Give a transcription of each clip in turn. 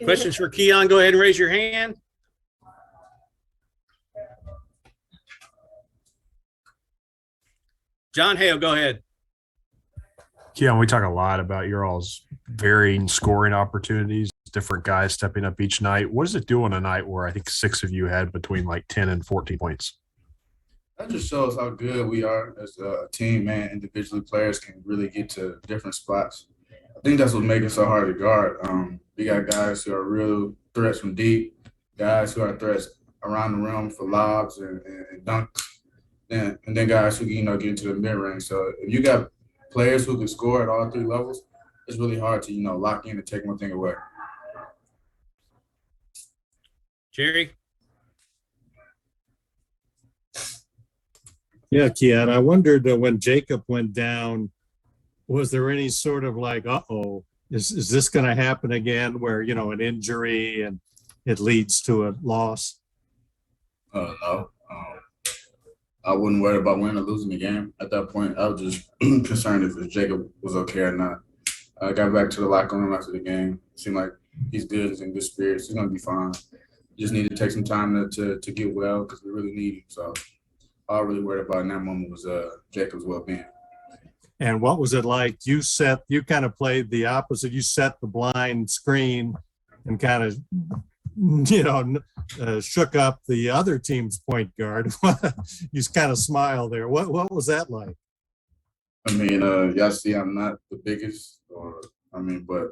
Questions for Keion, go ahead and raise your hand. John Hale, go ahead. Keion, we talk a lot about your all's varying scoring opportunities, different guys stepping up each night. What does it do on a night where I think 6 of you had between like 10 and 14 points? That just shows how good we are as a team, man. Individually, players can really get to different spots. I think that's what makes it so hard to guard. We got guys who are real threats from deep, guys who are threats around the rim for lobs and dunks, and then guys who can, get into the mid-range. So if you got players who can score at all 3 levels, it's really hard to, lock in and take one thing away. Jerry? Yeah, Keion, I wondered when Jacob went down, was there any sort of like, is this going to happen again where, an injury and it leads to a loss? No. I wouldn't worry about winning or losing the game. At that point, I was just concerned if Jacob was okay or not. I got back to the locker room after the game. It seemed like he's good. He's in good spirits. He's going to be fine. Just need to take some time to get well because we really need him. So all I really worried about in that moment was Jacob's well-being. And what was it like? You kind of played the opposite. You set the blind screen and kind of, shook up the other team's point guard. You just kind of smile there. What was that like? Y'all see I'm not the biggest, but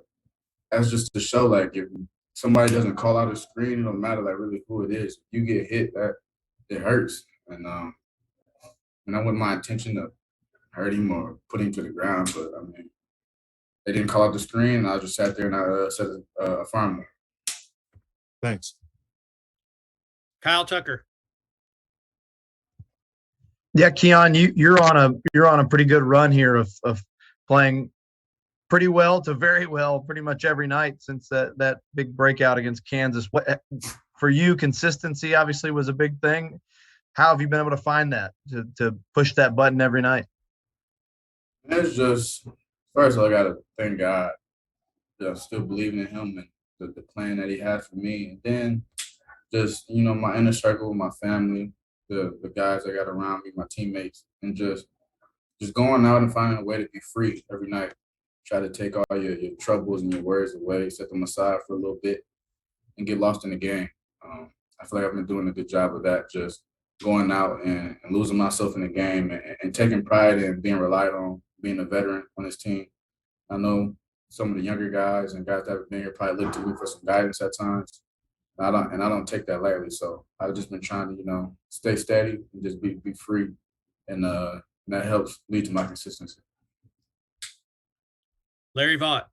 that's just to show, like, if somebody doesn't call out a screen, it don't matter, like, really who it is. If you get hit, that it hurts. And I wasn't my intention to hurt him or put him to the ground, but, they didn't call out the screen, and I just sat there and I said a farm. Thanks. Kyle Tucker. Yeah, Keion, you're on a pretty good run here of playing pretty well to very well pretty much every night since that big breakout against Kansas. What for you, consistency obviously was a big thing. How have you been able to find that to push that button every night? It's just, first of all, I gotta thank God. Still believing in him and the plan that he had for me. And then just, my inner circle with my family, the guys I got around me, my teammates, and just going out and finding a way to be free every night. Try to take all your troubles and your worries away, set them aside for a little bit, and get lost in the game. I feel like I've been doing a good job of that, just going out and losing myself in the game and taking pride in being relied on, being a veteran on this team. I know some of the younger guys and guys that have been here probably look to me for some guidance at times. I don't take that lightly. So I've just been trying to, stay steady and just be free. And that helps lead to my consistency. Larry Vaught.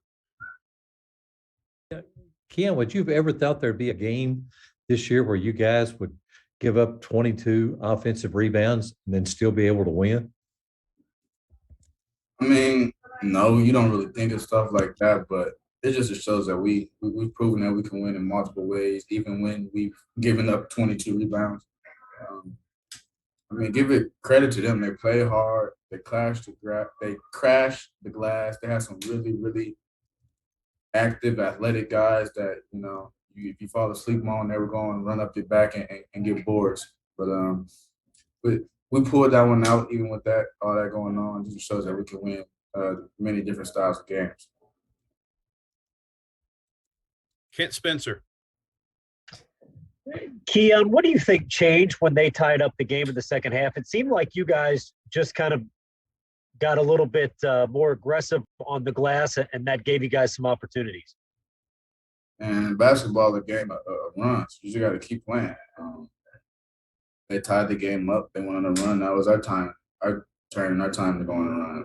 Keion, would you have ever thought there'd be a game this year where you guys would give up 22 offensive rebounds and then still be able to win? No, you don't really think of stuff like that, but it just shows that we've proven that we can win in multiple ways, even when we've given up 22 rebounds. Give it credit to them. They play hard. They crash the glass. They have some really, really active, athletic guys that, if you fall asleep on, they were going to run up your back and get boards. But we pulled that one out, even with all that going on. It just shows that we can win many different styles of games. Kent Spencer. Keion, what do you think changed when they tied up the game in the second half? It seemed like you guys just kind of got a little bit more aggressive on the glass, and that gave you guys some opportunities. And basketball is a game of runs. You just got to keep playing. They tied the game up. They went on a run. That was our time to go on a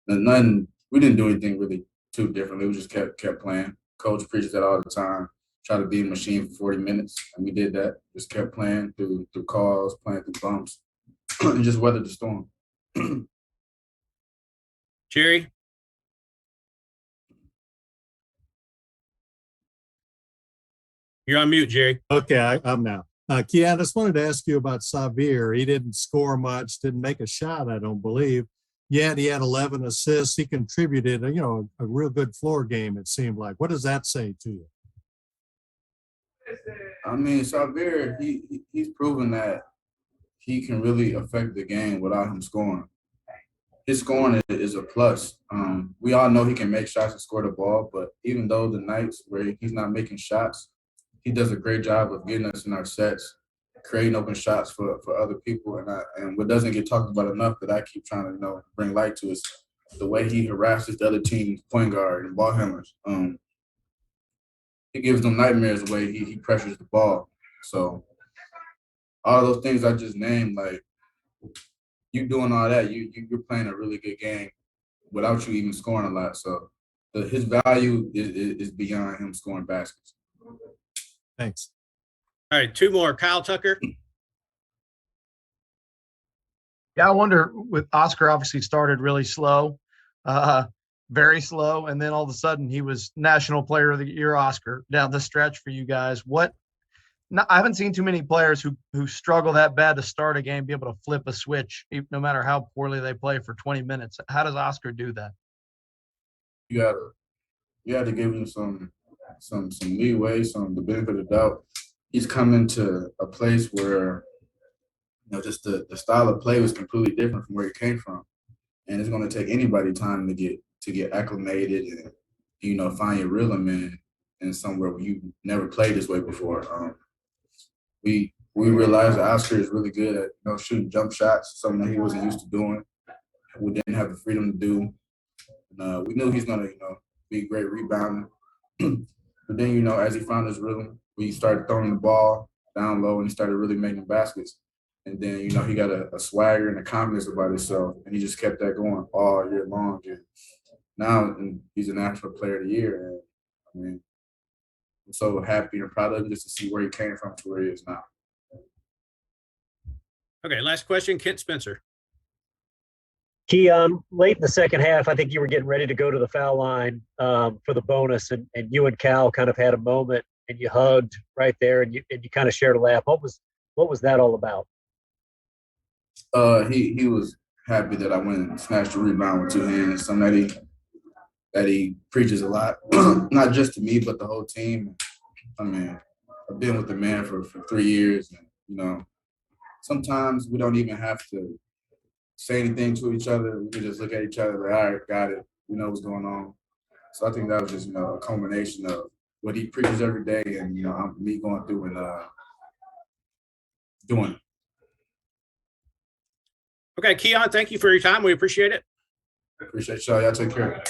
run. We didn't do anything really too differently. We just kept playing. Coach preaches that all the time. Try to be a machine for 40 minutes, and we did that. Just kept playing through calls, playing through bumps, and just weathered the storm. Jerry? You're on mute, Jerry. Okay, I'm now. Keion, I just wanted to ask you about Xavier. He didn't score much, didn't make a shot, I don't believe. yet he had 11 assists. He contributed, a real good floor game, it seemed like. What does that say to you? I mean, Xavier, he's proven that he can really affect the game without him scoring. His scoring is a plus. We all know he can make shots and score the ball, but even though the nights where he's not making shots, he does a great job of getting us in our sets, creating open shots for other people. And what doesn't get talked about enough that I keep trying to bring light to is the way he harasses the other team's point guard and ball handlers. He gives them nightmares the way he pressures the ball. So all those things I just named, like you doing all that, you're playing a really good game without you even scoring a lot. So his value is beyond him scoring baskets. Thanks. All right, two more. Kyle Tucker. Yeah, I wonder with Oscar obviously started really slow, very slow, and then all of a sudden he was National Player of the Year Oscar down the stretch for you guys. I haven't seen too many players who struggle that bad to start a game be able to flip a switch, no matter how poorly they play for 20 minutes. How does Oscar do that? You had to give him some leeway, the benefit of the doubt. He's coming to a place where just the style of play was completely different from where he came from, and it's going to take anybody time to get acclimated and find your rhythm in somewhere where you never played this way before. We realized that Oscar is really good at shooting jump shots, something that he wasn't used to doing. We didn't have the freedom to do. And, we knew he's going to be a great rebounder. But then as he found his rhythm, we started throwing the ball down low and he started really making baskets. And then he got a swagger and a confidence about himself, and he just kept that going all year long. And now he's a National Player of the Year, and I mean, I'm so happy and proud of him just to see where he came from to where he is now. Okay, last question. Kent Spencer. Keion, late in the second half, I think you were getting ready to go to the foul line for the bonus, and you and Cal kind of had a moment, and you hugged right there, and you kind of shared a laugh. What was that all about? He was happy that I went and snatched a rebound with two hands, something that he preaches a lot, not just to me, but the whole team. I mean, I've been with the man for 3 years, and, sometimes we don't even have to say anything to each other. We can just look at each other like, all right, got it. We know what's going on. So I think that was just, a culmination of what he preaches every day and, me going through and doing it. Okay, Keion, thank you for your time. We appreciate it. I appreciate y'all. Y'all take care.